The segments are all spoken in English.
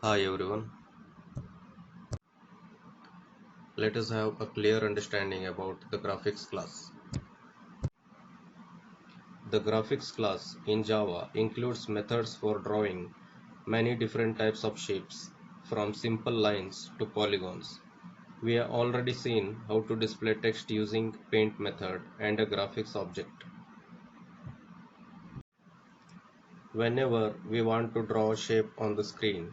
Hi everyone, let us have a clear understanding about the graphics class. The graphics class in Java includes methods for drawing many different types of shapes, from simple lines to polygons. We have already seen how to display text using paint method and a graphics object. Whenever we want to draw a shape on the screen,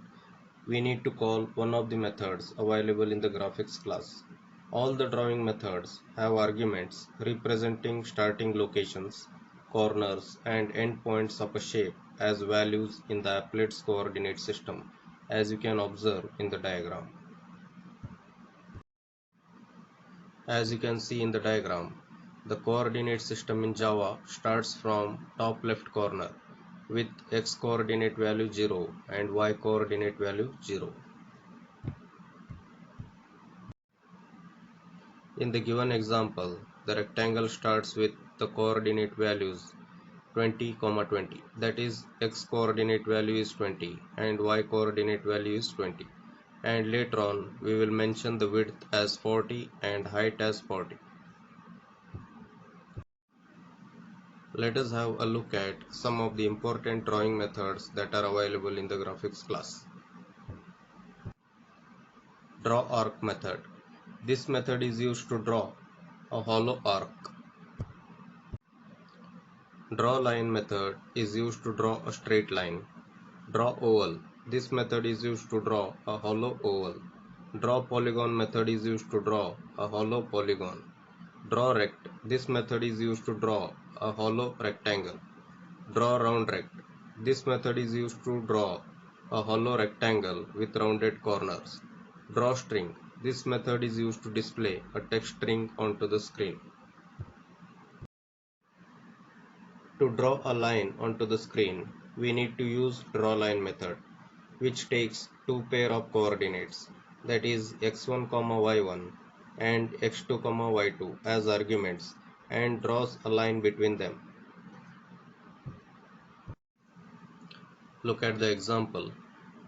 we need to call one of the methods available in the graphics class. All the drawing methods have arguments representing starting locations, corners, and endpoints of a shape as values in the applet's coordinate system, as you can observe in the diagram. As you can see in the diagram, the coordinate system in Java starts from top left corner with x coordinate value 0 and y coordinate value 0. In the given example, the rectangle starts with the coordinate values 20, 20. That is, x coordinate value is 20 and y coordinate value is 20. And later on, we will mention the width as 40 and height as 40. Let us have a look at some of the important drawing methods that are available in the graphics class. Draw arc method. This method is used to draw a hollow arc. Draw line method is used to draw a straight line. Draw oval. This method is used to draw a hollow oval. Draw polygon method is used to draw a hollow polygon. Draw rect. This method is used to draw a hollow rectangle. Draw round rect. This method is used to draw a hollow rectangle with rounded corners. Draw string. This method is used to display a text string onto the screen. To draw a line onto the screen, we need to use draw line method, which takes two pair of coordinates, that is x1, y1 and x2, y2 as arguments and draws a line between them. Look at the example.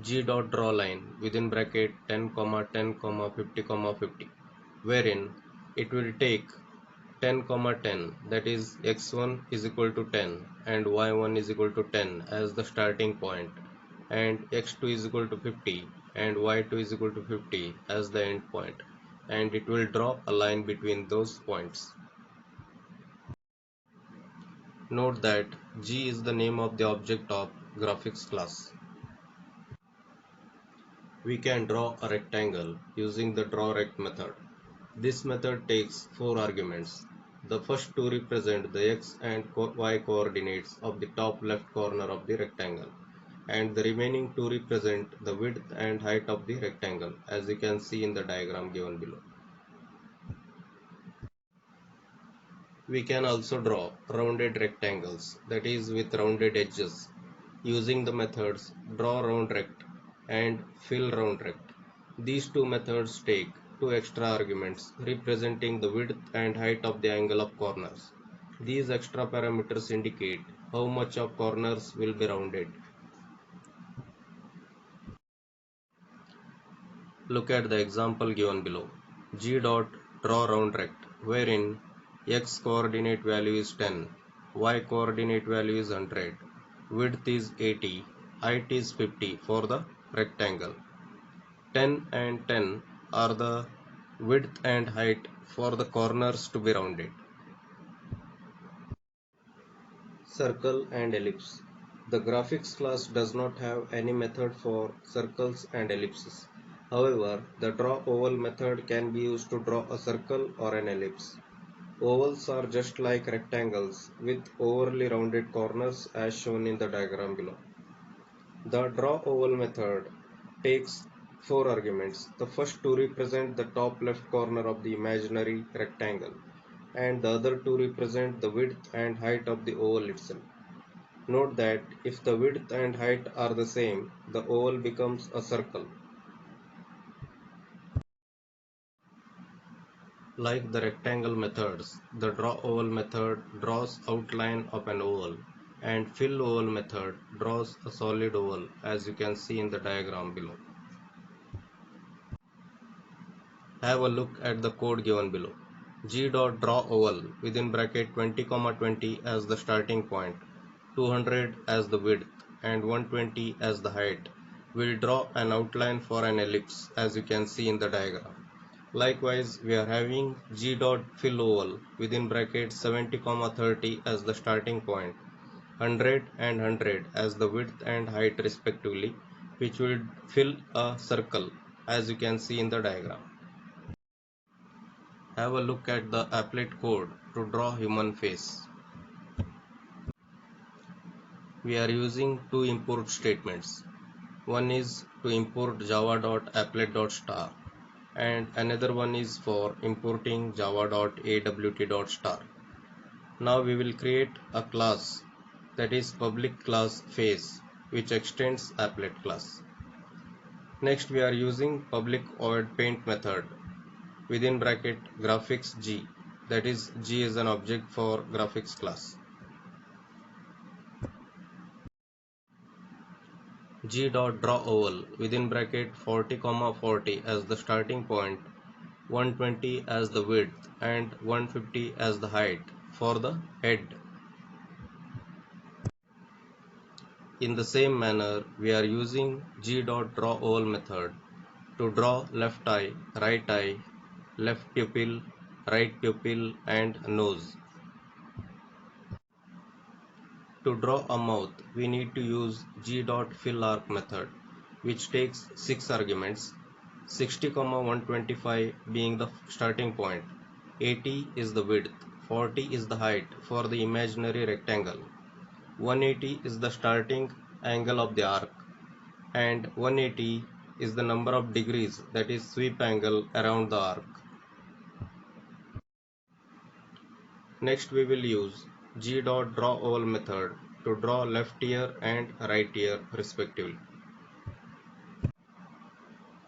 G dot draw line within bracket 10, 10, 50, 50, wherein it will take 10, 10, that is x1 is equal to 10 and y1 is equal to 10 as the starting point, and x2 is equal to 50 and y2 is equal to 50 as the end point, and it will draw a line between those points. Note that G is the name of the object of graphics class. We can draw a rectangle using the draw rect method. This method takes four arguments. The first two represent the x and y coordinates of the top left corner of the rectangle, and the remaining two represent the width and height of the rectangle, as you can see in the diagram given below. We can also draw rounded rectangles, that is with rounded edges, using the methods draw round rect and fill round rect. These two methods take two extra arguments representing the width and height of the angle of corners. These extra parameters indicate how much of corners will be rounded. Look at the example given below. G dot draw round rect, wherein x coordinate value is 10, y coordinate value is 100, width is 80, height is 50 for the rectangle. 10 and 10 are the width and height for the corners to be rounded. Circle and ellipse. The graphics class does not have any method for circles and ellipses. However, the draw oval method can be used to draw a circle or an ellipse. Ovals are just like rectangles with overly rounded corners as shown in the diagram below. The draw oval method takes four arguments. The first two represent the top left corner of the imaginary rectangle, and the other two represent the width and height of the oval itself. Note that if the width and height are the same, the oval becomes a circle. Like the rectangle methods, the draw oval method draws outline of an oval, and fill oval method draws a solid oval, as you can see in the diagram below. Have a look at the code given below. G.drawOval within bracket 20, 20 as the starting point, 200 as the width and 120 as the height will draw an outline for an ellipse as you can see in the diagram. Likewise, we are having G.filloval within bracket 70, 30 as the starting point, 100 and 100 as the width and height respectively, which will fill a circle as you can see in the diagram. Have a look at the applet code to draw human face. We are using two import statements. One is to import java.applet.star and another one is for importing java.awt.star. Now we will create a class, that is public class face, which extends applet class. Next we are using public void paint method within bracket graphics G, that is G is an object for graphics class. G.drawOval within bracket 40, 40 as the starting point, 120 as the width and 150 as the height for the head. In the same manner, we are using G.drawOval method to draw left eye, left pupil, right pupil and nose. To draw a mouth, we need to use G.fillarc method, which takes 6 arguments, 60, 125 being the starting point, 80 is the width, 40 is the height for the imaginary rectangle, 180 is the starting angle of the arc, and 180 is the number of degrees, that is sweep angle around the arc. Next we will use G.drawOval method to draw left ear and right ear respectively.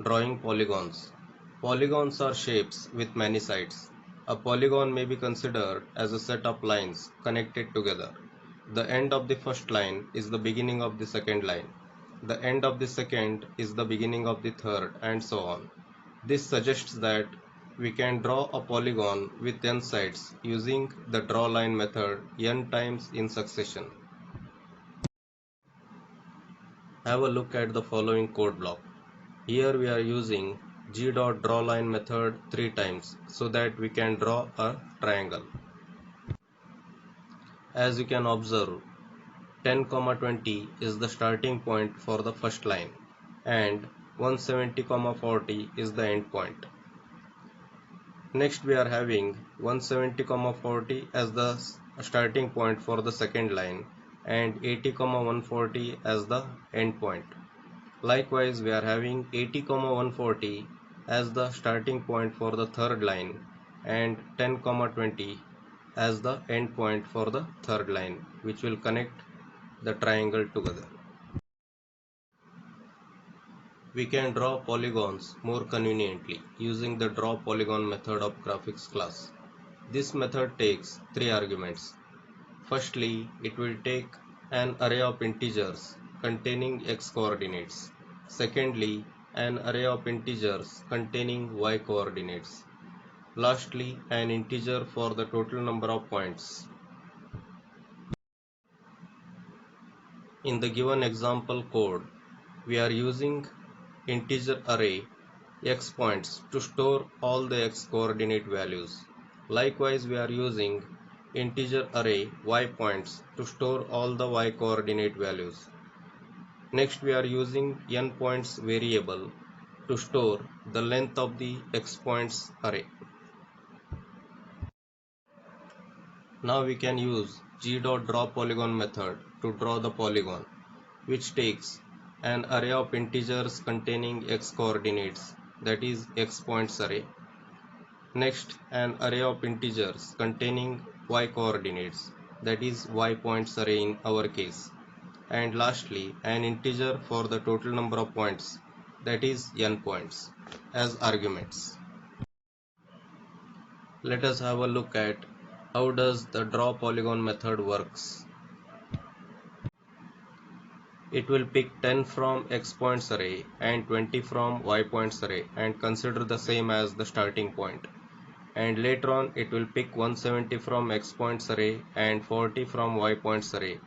Drawing polygons. Polygons are shapes with many sides. A polygon may be considered as a set of lines connected together. The end of the first line is the beginning of the second line. The end of the second is the beginning of the third, and so on. This suggests that we can draw a polygon with n sides using the drawLine method n times in succession. Have a look at the following code block. Here we are using G.drawLine method 3 times so that we can draw a triangle. As you can observe, 10, 20 is the starting point for the first line and 170, 40 is the end point. Next we are having 170, 40 as the starting point for the second line and 80, 140 as the end point. Likewise, we are having 80, 140 as the starting point for the third line and 10, 20 as the end point for the third line, which will connect the triangle together. We can draw polygons more conveniently using the draw polygon method of graphics class. This method takes 3 arguments. Firstly, it will take an array of integers containing x coordinates. Secondly, an array of integers containing y coordinates. Lastly, an integer for the total number of points. In the given example code, we are using integer array x points to store all the x coordinate values. Likewise, we are using integer array y points to store all the y coordinate values. Next, we are using n points variable to store the length of the x points array. Now we can use G.drawPolygon method to draw the polygon, which takes an array of integers containing x coordinates, that is x points array. Next, an array of integers containing y coordinates, that is y points array in our case. And lastly, an integer for the total number of points, that is n points, as arguments. Let us have a look at how does the draw polygon method works. It will pick 10 from x points array and 20 from y points array and consider the same as the starting point. And later on it will pick 170 from x points array and 40 from y points array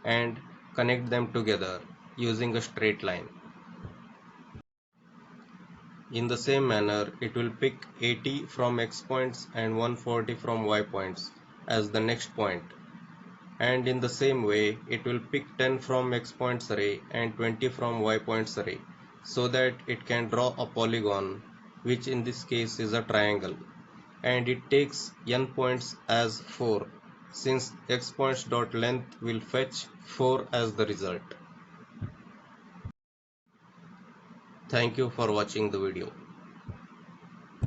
and connect them together using a straight line. In the same manner, it will pick 80 from x points and 140 from y points as the next point. And in the same way, it will pick 10 from x points array and 20 from y points array so that it can draw a polygon, which in this case is a triangle. And it takes n points as 4 since x points dot length will fetch 4 as the result. Thank you for watching the video.